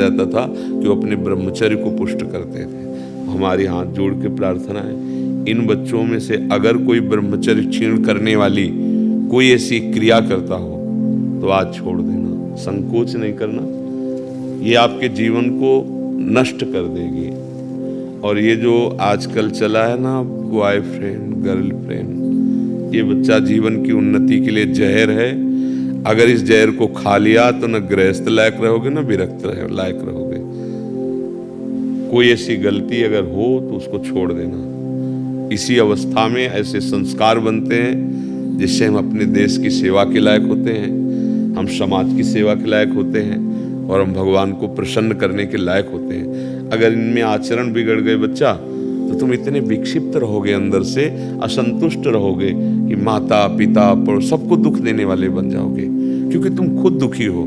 रहता था कि वो अपने ब्रह्मचर्य को पुष्ट करते थे। हमारी हाथ जोड़ के प्रार्थना है, इन बच्चों में से अगर कोई ब्रह्मचर्य क्षीण करने वाली कोई ऐसी क्रिया करता हो तो आज छोड़ देना, संकोच नहीं करना। ये आपके जीवन को नष्ट कर देगी। और ये जो आजकल चला है ना बॉयफ्रेंड गर्लफ्रेंड, ये बच्चा जीवन की उन्नति के लिए जहर है। अगर इस जहर को खा लिया तो न गृहस्थ लायक रहोगे न विरक्त लायक रहोगे। कोई ऐसी गलती अगर हो तो उसको छोड़ देना। इसी अवस्था में ऐसे संस्कार बनते हैं जिससे हम अपने देश की सेवा के लायक होते हैं, हम समाज की सेवा के लायक होते हैं और हम भगवान को प्रसन्न करने के लायक होते हैं। अगर इनमें आचरण बिगड़ गए बच्चा तो तुम इतने विक्षिप्त रहोगे, अंदर से असंतुष्ट रहोगे कि माता पिता पर सबको दुख देने वाले बन जाओगे, क्योंकि तुम खुद दुखी हो।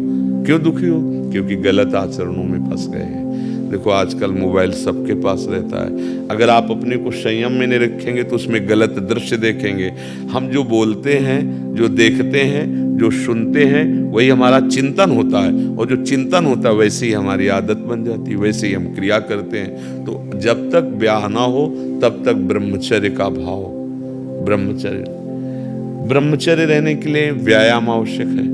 क्यों दुखी हो? क्योंकि गलत आचरणों में फंस गए हैं। देखो आजकल मोबाइल सबके पास रहता है, अगर आप अपने को संयम में नहीं रखेंगे तो उसमें गलत दृश्य देखेंगे। हम जो बोलते हैं, जो देखते हैं, जो सुनते हैं, वही हमारा चिंतन होता है, और जो चिंतन होता है वैसे ही हमारी आदत बन जाती है, वैसे ही हम क्रिया करते हैं। तो जब तक ब्याह ना हो तब तक ब्रह्मचर्य का भाव, ब्रह्मचर्य रहने के लिए व्यायाम आवश्यक है।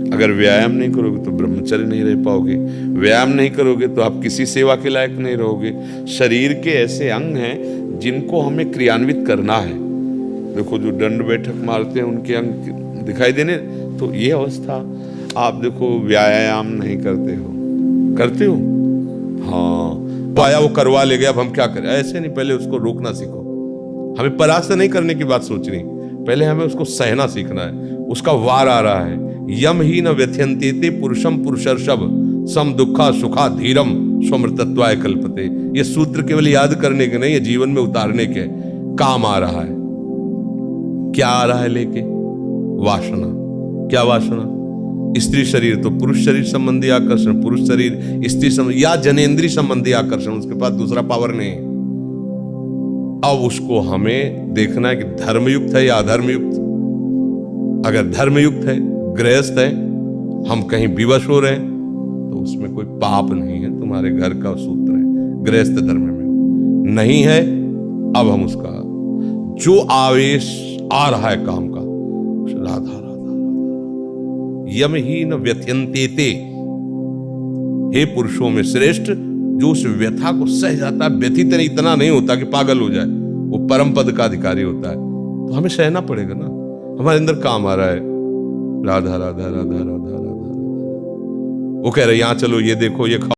अगर व्यायाम नहीं करोगे तो ब्रह्मचर्य नहीं रह पाओगे। व्यायाम नहीं करोगे तो आप किसी सेवा के लायक नहीं रहोगे। शरीर के ऐसे अंग हैं जिनको हमें क्रियान्वित करना है। देखो जो दंड बैठक मारते हैं उनके अंग दिखाई देने, तो ये अवस्था आप देखो व्यायाम नहीं करते हो हाँ, आया वो करवा ले गया, अब हम क्या करें? ऐसे नहीं, पहले उसको रोकना सीखो। हमें परास्त नहीं करने की बात सोचनी, पहले हमें उसको सहना सीखना है। उसका वार आ रहा है, यम ही न व्यथ्यन्ते पुरुषम पुरुषर्षभ सम दुखा सुखा धीरम स्वमृतत्वाय कल्पते। ये सूत्र केवल याद करने के नहीं, ये जीवन में उतारने के काम आ रहा है। क्या आ रहा है लेके? वासना। क्या वासना? स्त्री शरीर तो पुरुष शरीर संबंधी आकर्षण, पुरुष शरीर स्त्री संबंधी या जनेंद्रीय संबंधी आकर्षण, उसके पास दूसरा पावर नहीं है। अब उसको हमें देखना है कि धर्मयुक्त है या अधर्मयुक्त। अगर धर्मयुक्त है, गृहस्थ है, हम कहीं विवश हो रहे हैं तो उसमें कोई पाप नहीं है, तुम्हारे घर का सूत्र है, गृहस्थ धर्म में नहीं है। अब हम उसका जो आवेश आ रहा है काम का, राधा राधा यम ही न व्यथ्यन्ते, हे पुरुषों में श्रेष्ठ जो उस व्यथा को सह जाता है, व्यथित इतना नहीं होता कि पागल हो जाए, वो परम पद का अधिकारी होता है। तो हमें सहना पड़ेगा ना, हमारे अंदर काम आ रहा है राधा राधा राधा राधा राधा। वो कह रहे यहाँ चलो, ये देखो, ये खाओ।